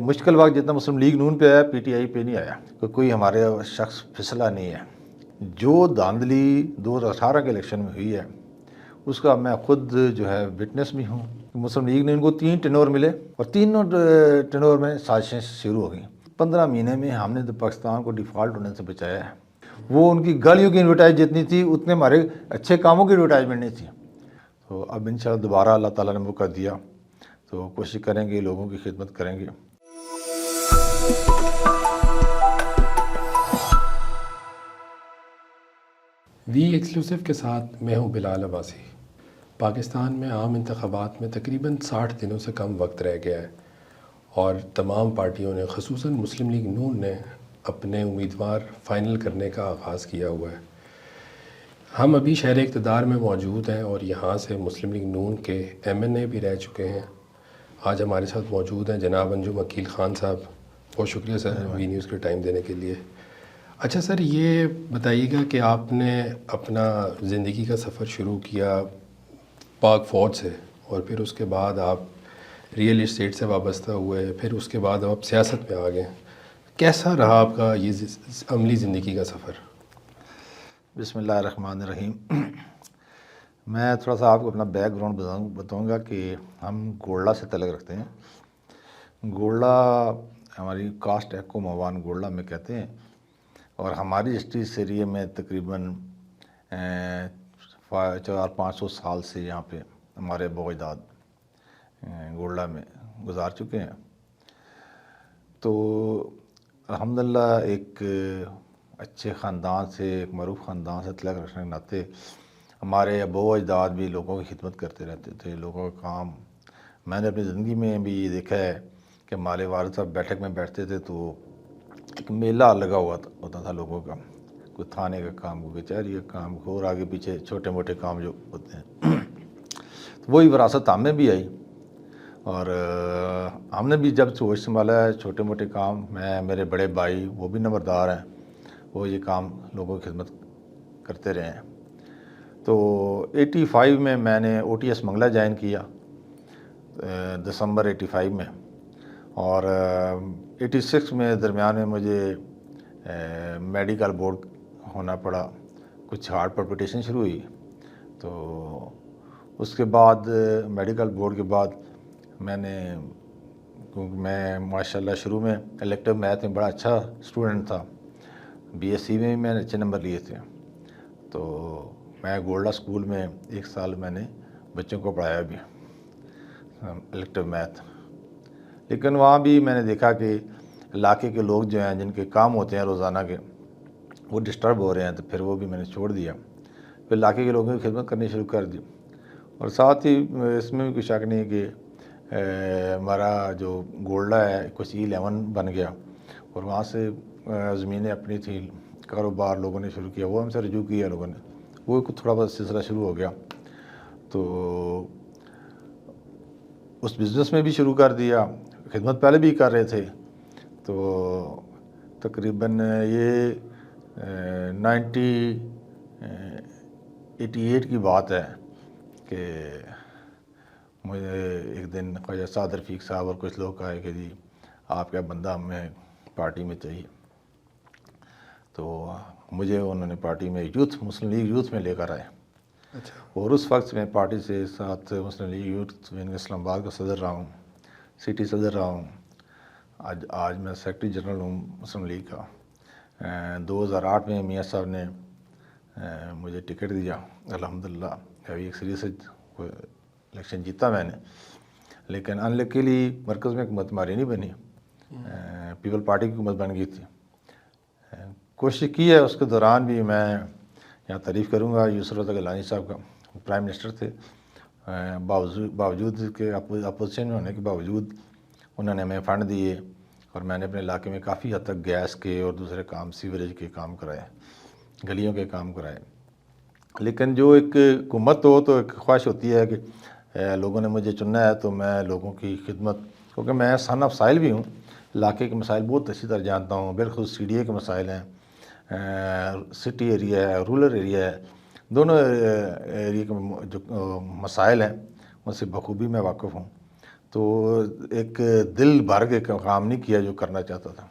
مشکل وقت جتنا مسلم لیگ نون پہ آیا پی ٹی آئی پہ نہیں آیا، کوئی ہمارے شخص پھسلا نہیں ہے۔ جو دھاندلی 2018 کے الیکشن میں ہوئی ہے اس کا میں خود جو ہے وٹنس بھی ہوں۔ مسلم لیگ نے ان کو 3 ٹینور ملے اور تینوں ٹینور میں سازشیں شروع ہو گئیں۔ 15 مہینے میں ہم نے تو پاکستان کو ڈیفالٹ ہونے سے بچایا ہے۔ وہ ان کی گالیوں کی ایڈورٹائز جتنی تھی اتنے ہمارے اچھے کاموں کی ایڈورٹائزمنٹ نہیں تھی۔ تو اب انشاءاللہ دوبارہ اللہ تعالیٰ نے موقع دیا تو کوشش کریں گے، لوگوں کی خدمت کریں گے۔ وی ایکسکلوسیو کے ساتھ میں ہوں بلال عباسی۔ پاکستان میں عام انتخابات میں تقریباً 60 دنوں سے کم وقت رہ گیا ہے اور تمام پارٹیوں نے خصوصاً مسلم لیگ نون نے اپنے امیدوار فائنل کرنے کا آغاز کیا ہوا ہے۔ ہم ابھی شہر اقتدار میں موجود ہیں اور یہاں سے مسلم لیگ نون کے ایم این اے بھی رہ چکے ہیں۔ آج ہمارے ساتھ موجود ہیں جناب انجم عقیل خان صاحب۔ بہت شکریہ سر وی نیوز کے ٹائم دینے کے لیے۔ اچھا سر، یہ بتائیے گا کہ آپ نے اپنا زندگی کا سفر شروع کیا پاک فوج سے اور پھر اس کے بعد آپ ریئل اسٹیٹ سے وابستہ ہوئے، پھر اس کے بعد آپ سیاست میں آ گئے۔ کیسا رہا آپ کا یہ عملی زندگی کا سفر؟ بسم اللہ الرحمن الرحیم۔ میں تھوڑا سا آپ کو اپنا بیک گراؤنڈ بتاؤں گا کہ ہم گولڈا سے تعلق رکھتے ہیں۔ گولڈا ہماری کاسٹ ہے کو موان گولڈا میں کہتے ہیں، اور ہماری ہسٹری اس ایریے میں تقریباً 400-500 سال سے یہاں پہ ہمارے ابا اجداد گولڈا میں گزار چکے ہیں۔ تو الحمدللہ ایک اچھے خاندان سے، ایک معروف خاندان سے تعلق رکھنے کے ناطے ہمارے ابا و اجداد بھی لوگوں کی خدمت کرتے رہتے تھے، لوگوں کا کام۔ میں نے اپنی زندگی میں بھی یہ دیکھا ہے کہ ہمارے والد صاحب بیٹھک میں بیٹھتے تھے تو ایک میلہ لگا ہوا ہوتا تھا لوگوں کا، کوئی تھانے کا کام، کوئی کچہری کا کام، اور آگے پیچھے چھوٹے موٹے کام جو ہوتے ہیں۔ تو وہی وراثت ہم میں بھی آئی اور ہم نے بھی جب سوچ سنبھالا ہے چھوٹے موٹے کام، میں میرے بڑے بھائی وہ بھی نمبردار ہیں، وہ یہ کام لوگوں کی خدمت کرتے رہے ہیں۔ تو 85 میں میں نے O T S Mangla join کیا، دسمبر 85 میں، اور 86 میں درمیان میں مجھے میڈیکل بورڈ ہونا پڑا، کچھ ہارٹ پلپیٹیشن شروع ہوئی۔ تو اس کے بعد میڈیکل بورڈ کے بعد میں نے، کیونکہ میں ماشاءاللہ شروع میں الیکٹیو میتھ میں بڑا اچھا اسٹوڈنٹ تھا، بی ایس سی میں بھی میں نے اچھے نمبر لیے تھے، تو میں گولڈا اسکول میں 1 سال میں نے بچوں کو پڑھایا بھی الیکٹیو میتھ۔ لیکن وہاں بھی میں نے دیکھا کہ علاقے کے لوگ جو ہیں جن کے کام ہوتے ہیں روزانہ کے، وہ ڈسٹرب ہو رہے ہیں، تو پھر وہ بھی میں نے چھوڑ دیا، پھر علاقے کے لوگوں کی خدمت کرنی شروع کر دی۔ اور ساتھ ہی اس میں بھی کوئی شک نہیں ہے کہ ہمارا جو گولڈا ہے کچھ E11 بن گیا، اور وہاں سے زمینیں اپنی تھیں، کاروبار لوگوں نے شروع کیا، وہ ہم سے رجوع کیا لوگوں نے، وہ تھوڑا بہت سلسلہ شروع ہو گیا، تو اس بزنس میں بھی شروع کر دیا، خدمت پہلے بھی کر رہے تھے۔ تو تقریباً یہ 1988 کی بات ہے کہ مجھے ایک دن خواجہ سعد رفیق صاحب اور کچھ لوگ کہے کہ جی آپ کا بندہ ہمیں پارٹی میں چاہیے، تو مجھے انہوں نے پارٹی میں مسلم لیگ یوتھ میں لے کر آئے۔ اچھا۔ اور اس وقت میں پارٹی سے ساتھ مسلم لیگ یوتھ میں اسلام آباد کا صدر رہا ہوں، سٹی صدر رہا ہوں، آج میں سیکرٹری جنرل ہوں مسلم لیگ کا۔ 2008 میں میاں صاحب نے مجھے ٹکٹ دیا، الحمدللہ ابھی ایک سیریز سے الیکشن جیتا میں نے، لیکن انلکیلی مرکز میں حکومت ہماری نہیں بنی، پیپل پارٹی کی حکومت بن گئی تھی۔ کوشش کی ہے، اس کے دوران بھی میں یہاں تعریف کروں گا یسر رضا گیلانی صاحب کا، پرائم منسٹر تھے، باوجود کہ اپوزیشن میں ہونے کے باوجود انہوں نے ہمیں فنڈ دیے، اور میں نے اپنے علاقے میں کافی حد تک گیس کے اور دوسرے کام، سیوریج کے کام کرائے، گلیوں کے کام کرائے۔ لیکن جو ایک حکومت ہو تو ایک خواہش ہوتی ہے کہ لوگوں نے مجھے چننا ہے تو میں لوگوں کی خدمت، کیونکہ میں سن آف سائل بھی ہوں، علاقے کے مسائل بہت اچھی طرح جانتا ہوں، بالخصوص سی ڈی اے کے مسائل ہیں، سٹی ایریا ہے، رورل ایریا ہے، دونوں ایریا کے جو مسائل ہیں ان سے بخوبی میں واقف ہوں۔ تو ایک دل بھر کے کام نہیں کیا جو کرنا چاہتا تھا.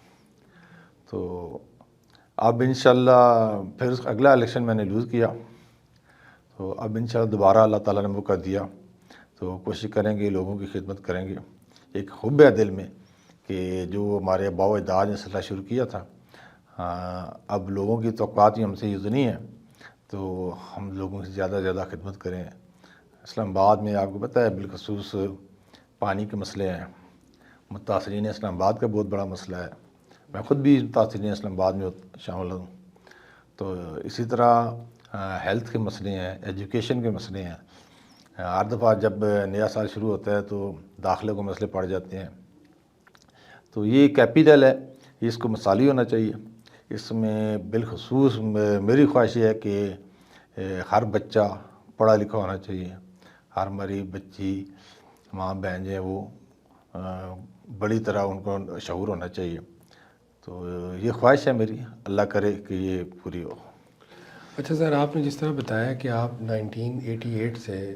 تو اب انشاءاللہ پھر اگلا الیکشن میں نے لوز کیا. تو اب انشاءاللہ دوبارہ اللہ تعالیٰ نے موقع دیا تو کوشش کریں گے، لوگوں کی خدمت کریں گے. ایک حب ہے دل میں کہ جو ہمارے آباء و اجداد نے سلسلہ شروع کیا تھا، اب لوگوں کی توقعات ہم سے یہ نہیں ہے تو ہم لوگوں سے زیادہ سے زیادہ خدمت کریں. اسلام آباد میں آپ کو پتہ ہے بالخصوص پانی کے مسئلے ہیں. متاثرین اسلام آباد کا بہت بڑا مسئلہ ہے. میں خود بھی متاثرین اسلام آباد میں شامل ہوں. تو اسی طرح ہیلتھ کے مسئلے ہیں، ایجوکیشن کے مسئلے ہیں. ہر دفعہ جب نیا سال شروع ہوتا ہے تو داخلے کو مسئلے پڑ جاتے ہیں. تو یہ کیپیٹل ہے، اس کو مثالی ہونا چاہیے. اس میں بالخصوص میری خواہش یہ ہے کہ ہر بچہ پڑھا لکھا ہونا چاہیے. ہر ہماری بچی ماں بہن جو ہیں وہ بڑی طرح ان کو شعور ہونا چاہیے. تو یہ خواہش ہے میری، اللہ کرے کہ یہ پوری ہو. اچھا سر، آپ نے جس طرح بتایا کہ آپ 1988 سے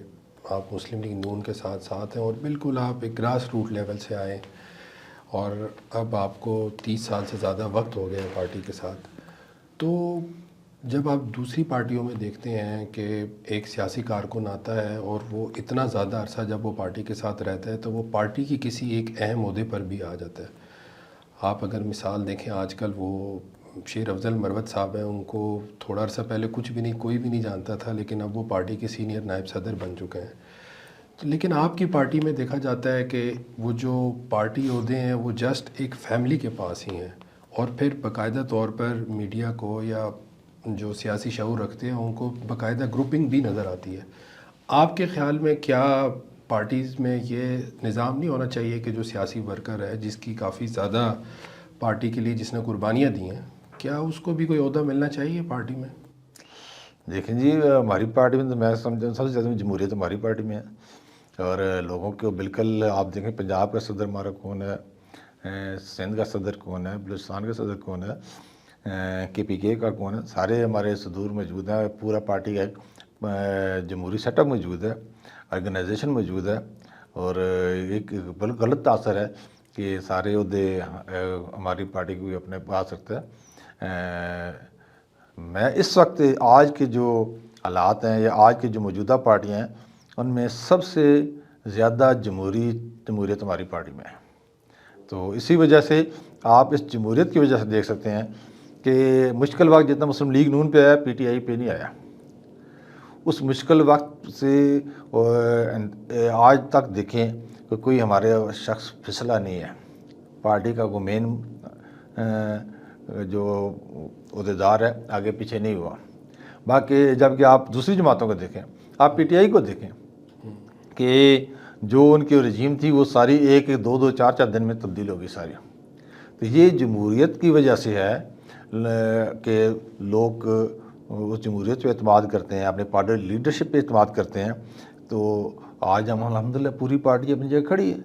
آپ مسلم لیگ نون کے ساتھ ساتھ ہیں اور بالکل آپ ایک گراس روٹ لیول سے آئے اور اب آپ کو 30 سال سے زیادہ وقت ہو گیا پارٹی کے ساتھ، تو جب آپ دوسری پارٹیوں میں دیکھتے ہیں کہ ایک سیاسی کارکن آتا ہے اور وہ اتنا زیادہ عرصہ جب وہ پارٹی کے ساتھ رہتا ہے تو وہ پارٹی کی کسی ایک اہم عہدے پر بھی آ جاتا ہے. آپ اگر مثال دیکھیں، آج کل وہ شیر افضل مروت صاحب ہیں، ان کو تھوڑا عرصہ پہلے کچھ بھی نہیں، کوئی بھی نہیں جانتا تھا، لیکن اب وہ پارٹی کے سینئر نائب صدر بن چکے ہیں. لیکن آپ کی پارٹی میں دیکھا جاتا ہے کہ وہ جو پارٹی عہدے ہیں وہ جسٹ ایک فیملی کے پاس ہی ہیں، اور پھر باقاعدہ طور پر میڈیا کو یا جو سیاسی شعور رکھتے ہیں ان کو باقاعدہ گروپنگ بھی نظر آتی ہے. آپ کے خیال میں کیا پارٹیز میں یہ نظام نہیں ہونا چاہیے کہ جو سیاسی ورکر ہے جس کی کافی زیادہ پارٹی کے لیے جس نے قربانیاں دی ہیں، کیا اس کو بھی کوئی عہدہ ملنا چاہیے پارٹی میں؟ دیکھیں جی، ہماری پارٹی میں تو میں سمجھتا سب سے زیادہ جمہوریت ہماری پارٹی میں ہے. اور لوگوں کو بالکل آپ دیکھیں پنجاب کا صدر ہمارا کون ہے، سندھ کا صدر کون ہے، بلوچستان کا صدر کون ہے، KPK کا کون ہے، سارے ہمارے صدور موجود ہیں. پورا پارٹی کا ایک جمہوری سیٹ اپ موجود ہے، آرگنائزیشن موجود ہے. اور ایک غلط تاثر ہے کہ سارے عہدے ہماری پارٹی کو اپنے پاس رکھتا ہے. میں اس وقت آج کے جو حالات ہیں یا آج کی جو موجودہ پارٹیاں ہیں ان میں سب سے زیادہ جمہوریت ہماری پارٹی میں ہے. تو اسی وجہ سے آپ اس جمہوریت کی وجہ سے دیکھ سکتے ہیں کہ مشکل وقت جتنا مسلم لیگ نون پہ آیا PTI پہ نہیں آیا. اس مشکل وقت سے آج تک دیکھیں کہ کوئی ہمارے شخص پھسلا نہیں ہے. پارٹی کا وہ مین جو عہدیدار ہے آگے پیچھے نہیں ہوا. باقی جب کہ آپ دوسری جماعتوں کو دیکھیں، آپ PTI کو دیکھیں کہ جو ان کی رجیم تھی وہ ساری ایک دو دو چار چار دن میں تبدیل ہوگی ساری. تو یہ جمہوریت کی وجہ سے ہے کہ لوگ اس جمہوریت پہ اعتماد کرتے ہیں، اپنے پارٹی لیڈرشپ پہ اعتماد کرتے ہیں. تو آج ہم الحمدللہ پوری پارٹی اپنی جگہ کھڑی ہے.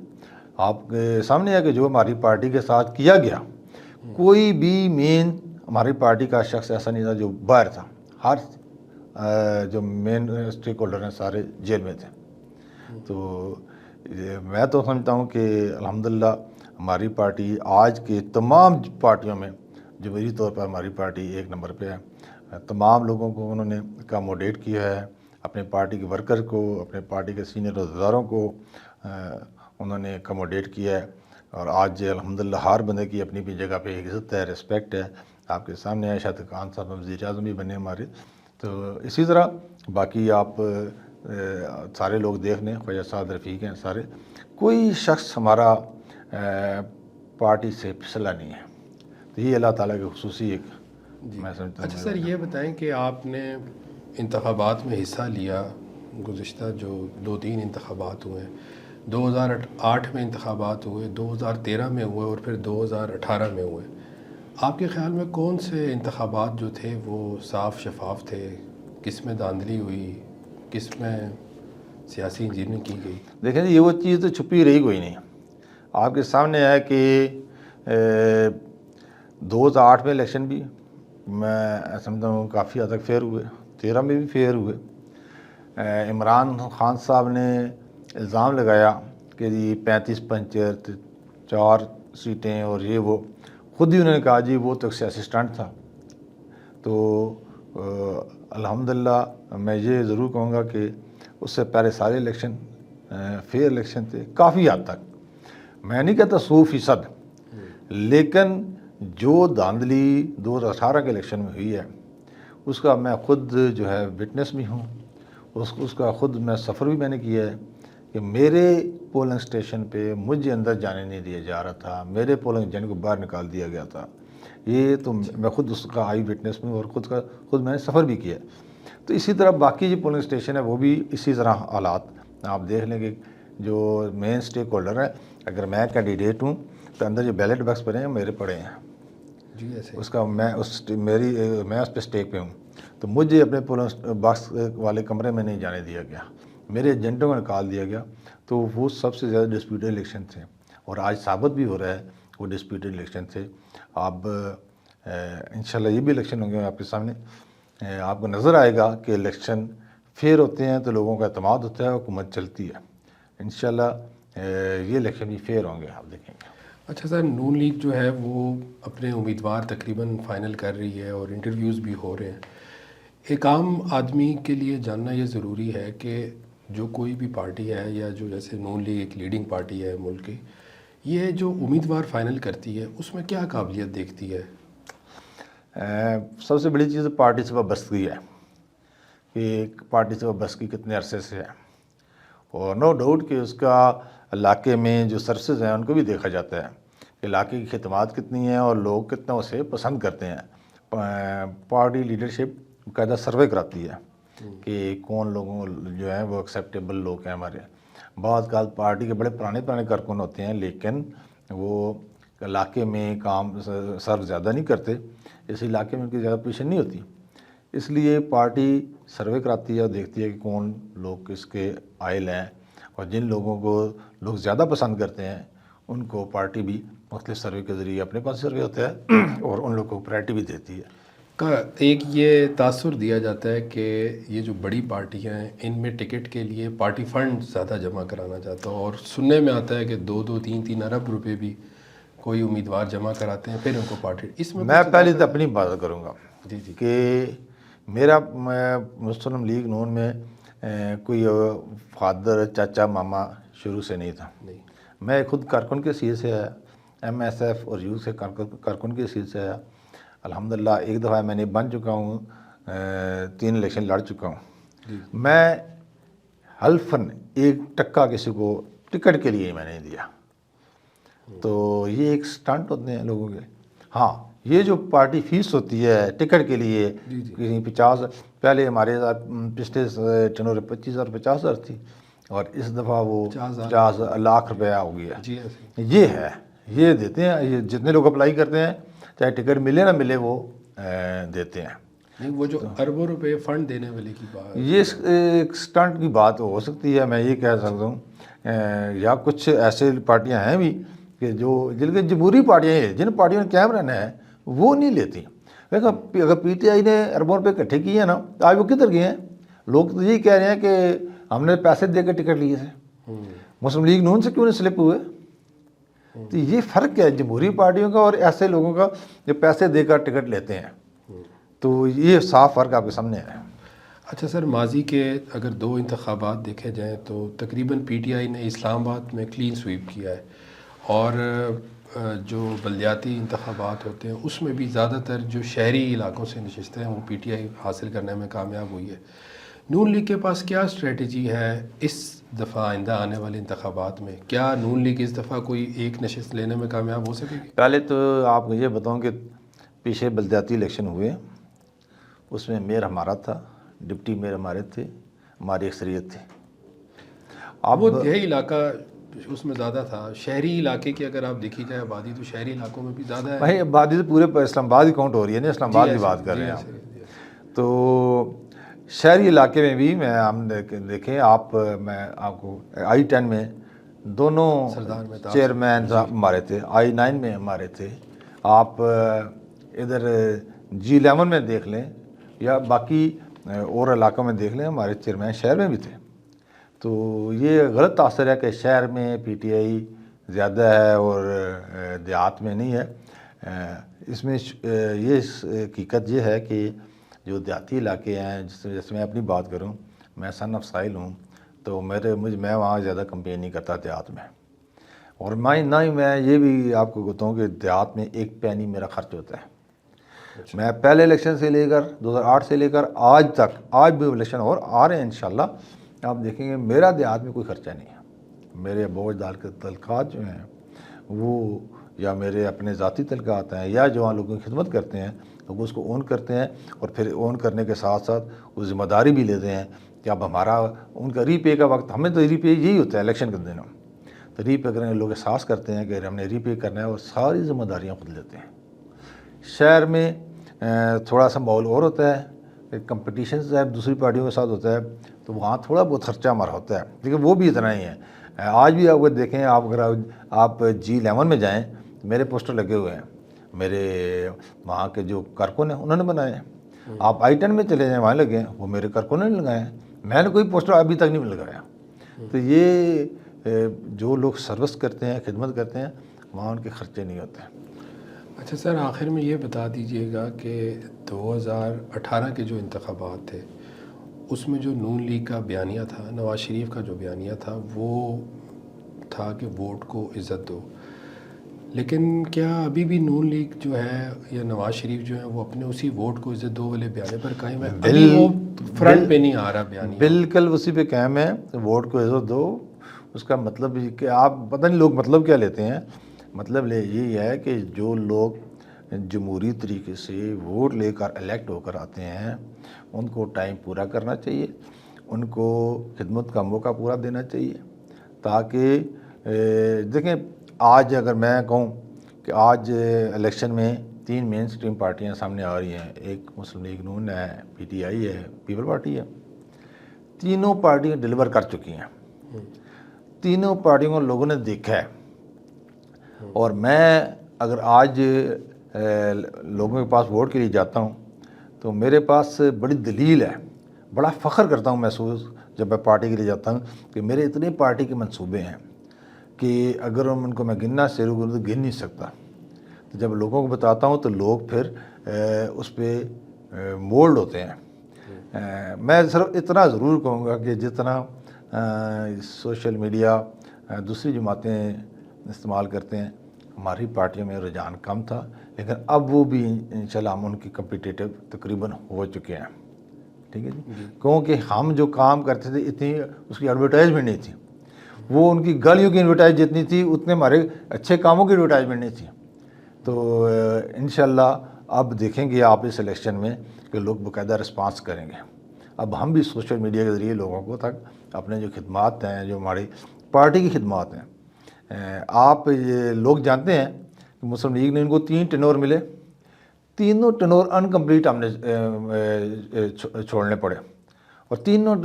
آپ کے سامنے ہے کہ جو ہماری پارٹی کے ساتھ کیا گیا، کوئی بھی مین ہماری پارٹی کا شخص ایسا نہیں تھا جو باہر تھا. ہر جو مین اسٹیک ہولڈر ہیں سارے جیل میں تھے. تو میں تو سمجھتا ہوں کہ الحمدللہ ہماری پارٹی آج کے تمام پارٹیوں میں جمہوری طور پر ہماری پارٹی ایک نمبر پہ ہے. تمام لوگوں کو انہوں نے اکاموڈیٹ کیا ہے، اپنے پارٹی کے ورکر کو، اپنے پارٹی کے سینئر عہدیداروں کو انہوں نے اکاموڈیٹ کیا ہے. اور آج الحمدللہ ہر بندے کی اپنی اپنی جگہ پہ عزت ہے، رسپیکٹ ہے. آپ کے سامنے ہے شاہد خان صاحب وزیر اعظم بھی بنے ہمارے. تو اسی طرح باقی آپ سارے لوگ دیکھ لیں، خواجہ سعد رفیق ہیں سارے، کوئی شخص ہمارا پارٹی سے پھسلا نہیں ہے. تو یہ اللہ تعالیٰ کی خصوصی ایک میں سمجھتا ہوں. اچھا سر، یہ بتائیں کہ آپ نے انتخابات میں حصہ لیا، گزشتہ جو 2-3 انتخابات ہوئے، 2008 میں انتخابات ہوئے، 2013 میں ہوئے اور پھر 2018 میں ہوئے. آپ کے خیال میں کون سے انتخابات جو تھے وہ صاف شفاف تھے؟ کس میں دھاندلی ہوئی، کس میں سیاسی انجینئرنگ کی گئی؟ دیکھیں یہ وہ چیز تو چھپی رہی کوئی نہیں. آپ کے سامنے ہے کہ 2008 میں الیکشن بھی میں سمجھتا ہوں کافی حد تک فیئر ہوئے، 13 میں بھی فیئر ہوئے. عمران خان صاحب نے الزام لگایا کہ جی 35 پنچر 4 سیٹیں اور یہ وہ، خود ہی انہوں نے کہا جی وہ تو سیاسی اسٹنٹ تھا. تو الحمدللہ میں یہ ضرور کہوں گا کہ اس سے پہلے سارے الیکشن فیئر الیکشن تھے کافی حد تک. میں نہیں کہتا 100%، لیکن جو دھاندلی 2018 کے الیکشن میں ہوئی ہے اس کا میں خود جو ہے وٹنس بھی ہوں. اس کا خود میں سفر بھی میں نے کیا ہے کہ میرے پولنگ اسٹیشن پہ مجھے اندر جانے نہیں دیا جا رہا تھا، میرے پولنگ ایجنٹ کو باہر نکال دیا گیا تھا. یہ تو میں خود اس کا آئی وٹنس ہوں اور خود میں نے سفر بھی کیا. تو اسی طرح باقی جو پولنگ اسٹیشن ہے وہ بھی اسی طرح حالات آپ دیکھ لیں گے. جو مین اسٹیک ہولڈر ہے، اگر میں کینڈیڈیٹ ہوں تو اندر جو بیلٹ باکس پڑے ہیں میرے پڑے ہیں جی ایسے اس کا میں اس پہ اسٹیک پہ ہوں. تو مجھے اپنے پولنگ باکس والے کمرے میں نہیں جانے دیا گیا، میرے ایجنٹوں کو نکال دیا گیا. تو وہ سب سے زیادہ ڈسپیوٹڈ الیکشن تھے اور آج ثابت بھی ہو رہا ہے وہ ڈسپیوٹڈ الیکشن تھے. اب انشاءاللہ یہ بھی الیکشن ہوں گے آپ کے سامنے، آپ کو نظر آئے گا کہ الیکشن فیئر ہوتے ہیں تو لوگوں کا اعتماد ہوتا ہے، حکومت چلتی ہے. انشاءاللہ یہ الیکشن بھی فیئر ہوں گے، آپ دیکھیں گے. اچھا سر، نون لیگ جو ہے وہ اپنے امیدوار تقریباً فائنل کر رہی ہے اور انٹرویوز بھی ہو رہے ہیں. ایک عام آدمی کے لیے جاننا یہ ضروری ہے کہ جو کوئی بھی پارٹی ہے یا جو جیسے نون لیگ ایک لیڈنگ پارٹی ہے ملک کی، یہ جو امیدوار فائنل کرتی ہے اس میں کیا قابلیت دیکھتی ہے؟ سب سے بڑی چیز پارٹی سے وابستگی ہے کہ ایک پارٹی سے وابستگی کتنے عرصے سے ہے، اور نو ڈاؤٹ کہ اس کا علاقے میں جو سروسز ہیں ان کو بھی دیکھا جاتا ہے کہ علاقے کی خدمات کتنی ہیں اور لوگ کتنا اسے پسند کرتے ہیں. پارٹی لیڈرشپ باقاعدہ سروے کراتی ہے کہ کون لوگوں جو ہیں وہ ایکسیپٹیبل لوگ ہیں ہمارے. بعض کا پارٹی کے بڑے پرانے کارکن ہوتے ہیں لیکن وہ علاقے میں کام سرو زیادہ نہیں کرتے، اس علاقے میں ان کی زیادہ پوزیشن نہیں ہوتی. اس لیے پارٹی سروے کراتی ہے اور دیکھتی ہے کہ کون لوگ کس کے آئل ہیں، اور جن لوگوں کو لوگ زیادہ پسند کرتے ہیں ان کو پارٹی بھی مختلف سروے کے ذریعے اپنے پاس سروے ہوتا ہے اور ان لوگوں کو پرائرٹی بھی دیتی ہے. ایک یہ تاثر دیا جاتا ہے کہ یہ جو بڑی پارٹیاں ہیں ان میں ٹکٹ کے لیے پارٹی فنڈ زیادہ جمع کرانا چاہتا ہے، اور سننے میں آتا ہے کہ 2-3 ارب روپے بھی کوئی امیدوار جمع کراتے ہیں پھر ان کو پارٹی. اس میں پہلے تو اپنی بات کروں گا جی جی کہ میرا مسلم لیگ نون میں کوئی فادر چاچا ماما شروع سے نہیں تھا. نہیں. میں خود کارکن کے حیثیت سے آیا، ایم ایس ایف اور یو سے کارکن کے حیثیت سے آیا. الحمدللہ ایک دفعہ میں نے بن چکا ہوں، 3 الیکشن لڑ چکا ہوں. جی. میں حلفاً 1 ٹکا کسی کو ٹکٹ کے لیے میں نے دیا. تو یہ ایک سٹنٹ ہوتے ہیں لوگوں کے. ہاں یہ جو پارٹی فیس ہوتی ہے ٹکٹ کے لیے کسی 50، پہلے ہمارے ساتھ پچھلے ٹنور 25,000 تھی اور اس دفعہ وہ 50 لاکھ روپیہ ہو گیا. جی یہ ہے، یہ دیتے ہیں، یہ جتنے لوگ اپلائی کرتے ہیں چاہے ٹکٹ ملے نہ ملے وہ دیتے ہیں. نہیں، وہ جو اربوں روپے فنڈ دینے والے کی بات، یہ ایک سٹنٹ کی بات ہو سکتی ہے، میں یہ کہہ سکتا ہوں. یا کچھ ایسے پارٹیاں ہیں بھی کہ جو جن کے جمہوری پارٹیاں ہیں، جن پارٹیوں نے قائم رہنا ہے وہ نہیں لیتی. اگر پی ٹی آئی نے اربوں روپے اکٹھے کیے ہیں نا، آج وہ کدھر گئے ہیں؟ لوگ تو یہی کہہ رہے ہیں کہ ہم نے پیسے دے کے ٹکٹ لیے تھے، مسلم لیگ نون سے کیوں نہیں سلپ ہوئے؟ تو یہ فرق ہے جمہوری پارٹیوں کا اور ایسے لوگوں کا جو پیسے دے کر ٹکٹ لیتے ہیں. تو یہ صاف فرق آپ کے سامنے ہے. اچھا سر، ماضی کے اگر 2 انتخابات دیکھے جائیں تو تقریباً پی ٹی آئی نے اسلام آباد میں کلین سویپ کیا ہے، اور جو بلدیاتی انتخابات ہوتے ہیں اس میں بھی زیادہ تر جو شہری علاقوں سے نشستیں ہیں وہ پی ٹی آئی حاصل کرنے میں کامیاب ہوئی ہے. نون لیگ کے پاس کیا اسٹریٹجی ہے اس دفعہ آئندہ آنے والے انتخابات میں؟ کیا نون لیگ اس دفعہ کوئی ایک نشست لینے میں کامیاب ہو سکے گی؟ پہلے تو آپ کو یہ بتاؤں کہ پیچھے بلدیاتی الیکشن ہوئے، اس میں میئر ہمارا تھا، ڈپٹی میئر ہمارے تھے، ہماری اکثریت تھی. اب وہ دیہی علاقہ اس میں زیادہ تھا. شہری علاقے کی اگر آپ دیکھی جائے آبادی تو شہری علاقوں میں بھی زیادہ ہے. بھائی آبادی تو پورے اسلام آباد ہی کاؤنٹ ہو رہی ہے نا، اسلام آباد کی بات کر رہے ہیں آپ. تو شہری علاقے میں بھی ہم دیکھیں میں آپ کو I-10 میں دونوں چیئرمین ہمارے تھے، I-9 میں ہمارے تھے. آپ ادھر G11 میں دیکھ لیں یا باقی اور علاقوں میں دیکھ لیں، ہمارے چیئرمین شہر میں بھی تھے. تو یہ غلط تاثر ہے کہ شہر میں پی ٹی آئی زیادہ ہے اور دیہات میں نہیں ہے۔ اس میں یہ حقیقت یہ ہے کہ جو دیہاتی علاقے ہیں، جیسے میں اپنی بات کروں، میں سن آف سائل ہوں، تو میں وہاں زیادہ کمپین نہیں کرتا دیہات میں، اور نہ ہی میں یہ بھی آپ کو بتاؤں کہ دیہات میں ایک پینی میرا خرچ ہوتا ہے۔ میں پہلے الیکشن سے لے کر 2008 سے لے کر آج تک، آج بھی الیکشن اور آ رہے ہیں انشاءاللہ، آپ دیکھیں گے میرا دیہات میں کوئی خرچہ نہیں ہے۔ میرے بوجھ دال کے تعلقات جو ہیں وہ، یا میرے اپنے ذاتی تعلقات ہیں، یا جو وہاں لوگوں کی خدمت کرتے ہیں تو وہ اس کو اون کرتے ہیں، اور پھر اون کرنے کے ساتھ ساتھ وہ ذمہ داری بھی لیتے ہیں کہ اب ہمارا ان کا ری پے کا وقت، ہمیں تو ری پے یہی ہوتا ہے الیکشن کے دنوں، تو ری پے کرنے لوگ احساس کرتے ہیں کہ ہم نے ری پے کرنا ہے، اور ساری ذمہ داریاں خود لیتے ہیں۔ شہر میں تھوڑا سا ماحول اور ہوتا ہے، کمپٹیشن دوسری پارٹیوں کے ساتھ ہوتا ہے، تو وہاں تھوڑا بہت خرچہ ہمارا ہوتا ہے، لیکن وہ بھی اتنا ہی ہے۔ آج بھی آپ دیکھیں، اگر آپ G11 میں جائیں، میرے پوسٹر لگے ہوئے ہیں، میرے وہاں کے جو کارکن ہیں انہوں نے بنائے ہیں۔ آپ I10 میں چلے جائیں، وہاں لگے ہیں، وہ میرے کارکنوں نے لگائے ہیں، میں نے کوئی پوسٹر ابھی تک نہیں لگایا۔ تو یہ جو لوگ سروس کرتے ہیں، خدمت کرتے ہیں، وہاں ان کے خرچے نہیں ہوتے ہیں۔ اچھا سر، آخر میں یہ بتا دیجئے گا کہ 2018 کے جو انتخابات تھے، اس میں جو نون لیگ کا بیانیہ تھا، نواز شریف کا جو بیانیہ تھا، وہ تھا کہ ووٹ کو عزت دو، لیکن کیا ابھی بھی نون لیگ جو ہے یا نواز شریف جو ہے وہ اپنے اسی ووٹ کو عزت دو والے بیانے پر قائم ہے؟ ابھی وہ فرنٹ پہ نہیں آ رہا بیانیہ؟ بالکل اسی پہ قائم ہے، ووٹ کو عزت دو۔ اس کا مطلب یہ کہ آپ پتہ نہیں لوگ مطلب کیا لیتے ہیں، مطلب یہی ہے کہ جو لوگ جمہوری طریقے سے ووٹ لے کر الیکٹ ہو کر آتے ہیں، ان کو ٹائم پورا کرنا چاہیے، ان کو خدمت کا موقع پورا دینا چاہیے، تاکہ دیکھیں آج اگر میں کہوں کہ آج الیکشن میں 3 مین سٹریم پارٹیاں سامنے آ رہی ہیں، ایک مسلم لیگ نون ہے، پی ٹی آئی ہے، پیپل پارٹی ہے، تینوں پارٹیاں ڈیلیور کر چکی ہیں، تینوں پارٹیوں کو لوگوں نے دیکھا ہے۔ اور میں اگر آج لوگوں کے پاس ووٹ کے لیے جاتا ہوں تو میرے پاس بڑی دلیل ہے، بڑا فخر کرتا ہوں محسوس جب میں پارٹی کے لیے جاتا ہوں کہ میرے اتنے پارٹی کے منصوبے ہیں کہ اگر ان کو میں گننا شروع کروں تو گن نہیں سکتا۔ تو جب لوگوں کو بتاتا ہوں تو لوگ پھر اس پہ مولڈ ہوتے ہیں۔ میں صرف اتنا ضرور کہوں گا کہ جتنا سوشل میڈیا دوسری جماعتیں استعمال کرتے ہیں، ہماری پارٹیوں میں رجحان کم تھا، لیکن اب وہ بھی انشاءاللہ ہم ان کی کمپیٹیٹو تقریباً ہو چکے ہیں، ٹھیک ہے جی۔ کیونکہ ہم جو کام کرتے تھے اتنی اس کی ایڈورٹائزمنٹ نہیں تھی، وہ ان کی گالیوں کی ایڈورٹائز جتنی تھی اتنے ہمارے اچھے کاموں کی ایڈورٹائزمنٹ نہیں تھی۔ تو انشاءاللہ اب دیکھیں گے آپ اس الیکشن میں کہ لوگ باقاعدہ رسپانس کریں گے۔ اب ہم بھی سوشل میڈیا کے ذریعے لوگوں کو تک اپنے جو خدمات ہیں، جو ہماری پارٹی کی خدمات ہیں، آپ یہ لوگ جانتے ہیں کہ مسلم لیگ نے ان کو 3 ٹینور ملے، تینوں ٹینور انکمپلیٹ ہم نے چھوڑنے پڑے، اور تینوں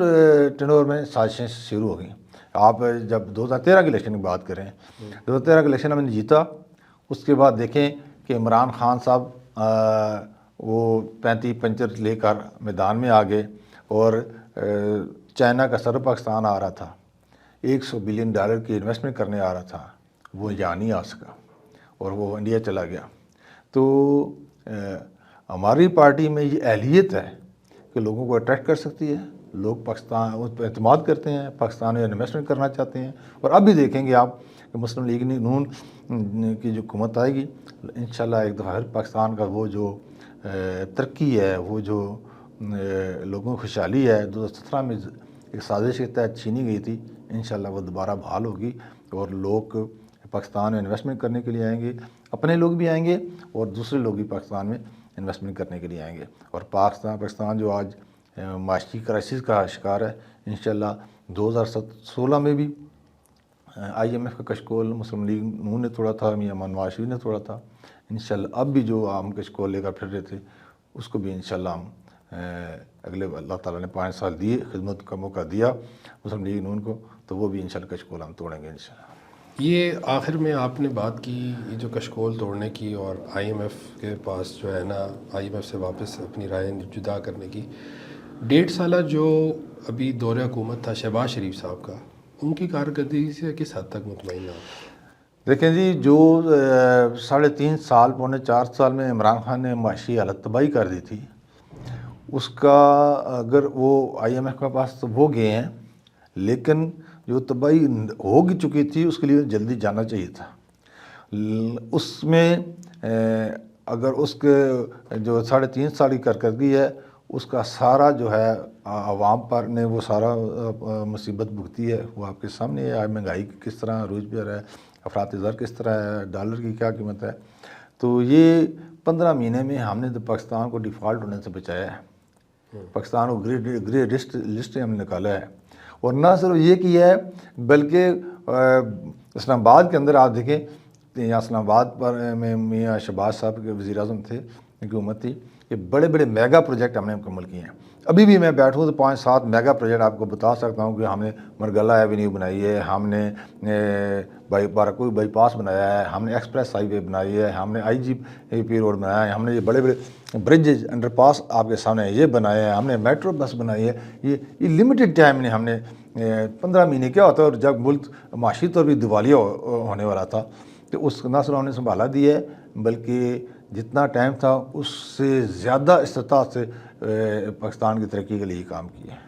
ٹینور میں سازشیں شروع ہو گئیں۔ آپ جب 2013 کے الیکشن کی بات کریں، 2013 کے الیکشن ہم نے جیتا، اس کے بعد دیکھیں کہ عمران خان صاحب وہ 35 لے کر میدان میں آ گئے، اور چائنا کا صدر پاکستان آ رہا تھا، $100 بلین کی انویسٹمنٹ کرنے آ رہا تھا، وہ یہاں نہیں آ سکا اور وہ انڈیا چلا گیا۔ تو ہماری پارٹی میں یہ اہلیت ہے کہ لوگوں کو اٹریکٹ کر سکتی ہے، لوگ پاکستان اس پہ اعتماد کرتے ہیں، پاکستان میں انویسٹمنٹ کرنا چاہتے ہیں، اور اب بھی دیکھیں گے آپ کہ مسلم لیگ نون کی جو حکومت آئے گی انشاءاللہ ایک دفعہ ہر پاکستان کا وہ جو ترقی ہے، وہ جو لوگوں کی خوشحالی ہے 2017 میں ایک سازش کے تحت چھینی گئی تھی، انشاءاللہ وہ دوبارہ بحال ہوگی، اور لوگ پاکستان میں انویسٹمنٹ کرنے کے لیے آئیں گے، اپنے لوگ بھی آئیں گے اور دوسرے لوگ بھی پاکستان میں انویسٹمنٹ کرنے کے لیے آئیں گے۔ اور پاکستان جو آج معاشی کرائسس کا شکار ہے، انشاءاللہ 2016 میں بھی IMF کا کشکول مسلم لیگ نون نے توڑا تھا، میاں نواز شریف نے توڑا تھا، انشاءاللہ اب بھی جو ہم کشکول لے کر پھر رہے تھے اس کو بھی انشاءاللہ ہم اگلے اللہ تعالیٰ نے 5 سال دیے، خدمت کا موقع دیا مسلم لیگ نون کو، تو وہ بھی انشاءاللہ کشکول ہم توڑیں گے انشاءاللہ۔ یہ آخر میں آپ نے بات کی یہ جو کشکول توڑنے کی اور IMF کے پاس جو ہے نا IMF سے واپس اپنی رائے جدا کرنے کی، 1.5 سالہ جو ابھی دور حکومت تھا شہباز شریف صاحب کا، ان کی کارکردگی سے کس حد تک مطمئن ہیں آپ؟ دیکھیں جی، جو 3.5 سال پونے 4 سال میں عمران خان نے معاشی حالت تباہی کر دی تھی، اس کا اگر وہ IMF کے پاس تو وہ گئے ہیں، لیکن جو تباہی ہو چکی تھی اس کے لیے جلدی جانا چاہیے تھا۔ اس میں اگر اس کے جو 3.5 سال کی کارکردگی ہے، اس کا سارا جو ہے عوام پر نے وہ سارا مصیبت بھگتی ہے، وہ آپ کے سامنے ہے۔ آج مہنگائی کس طرح عروج پہ ہے، افراط زر کس طرح ہے، ڈالر کی کیا قیمت ہے۔ تو یہ 15 مہینے میں ہم نے تو پاکستان کو ڈیفالٹ ہونے سے بچایا ہے، پاکستان کو گرے لسٹ ہم نے نکالا ہے۔ اور نہ صرف یہ کیا ہے بلکہ اسلام آباد کے اندر آپ دیکھیں، یہاں اسلام آباد پر میں میاں شہباز صاحب کے وزیر اعظم تھے، حکومت تھی، یہ بڑے بڑے میگا پروجیکٹ ہم نے مکمل کیے ہیں۔ ابھی بھی میں بیٹھوں تو 5-7 میگا پروجیکٹ آپ کو بتا سکتا ہوں کہ ہم نے مرگلہ ایونیو بنائی ہے، ہم نے بارکوئی بائی پاس بنایا ہے، ہم نے ایکسپریس ہائی وے بنائی ہے، ہم نے IGP روڈ بنایا ہے، ہم نے یہ بڑے بڑے برجز انڈر پاس آپ کے سامنے یہ بنائے ہیں، ہم نے میٹرو بس بنائی ہے۔ یہ لمیٹڈ ٹائم میں ہم نے 15 مہینے کیا ہوتا ہے، اور جب ملک معاشی طور بھی دیوالیہ ہونے والا تھا تو اس نہ صرف ہم نے سنبھالا دی ہے بلکہ جتنا ٹائم تھا اس سے زیادہ استطاعت سے پاکستان کی ترقی کے لیے کام کیا ہے۔